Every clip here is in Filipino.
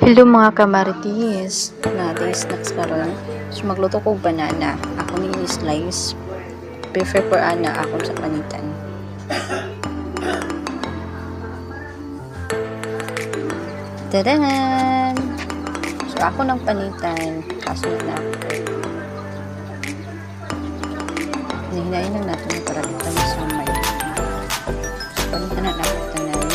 Hello mga kamaritis, natin snacks karon. So magluto ko banana. Ako ni slice. Prefer ko ana ako sa panitan. Tadaan! So ako ng panitan, kasunod na ako. Hinahin lang natin para dito sa may. So panitan na ako tanan.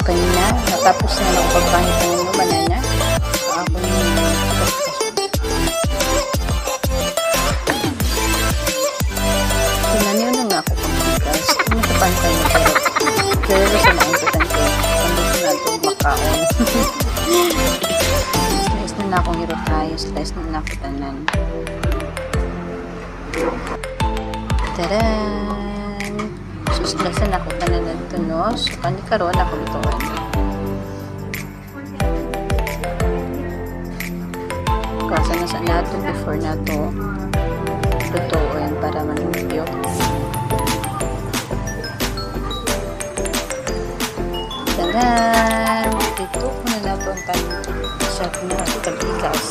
Kanina, natapos na lang pagpanit ng banana. So, ako yung tinaniw na nga ako pagbigas. Hindi ko pantay na pero sa mga importante, pandito na ito makaon. Slice na akong hiro tayo. Slice na ako tanan. Tadaan! Suslasan ako tanan ito, no? So, kanikaroon ako lutuan. Kasa na sa nato before nato lutuin para manumpyo. Tadan! Dito ko na nato ang tanong sa mga pagbigas.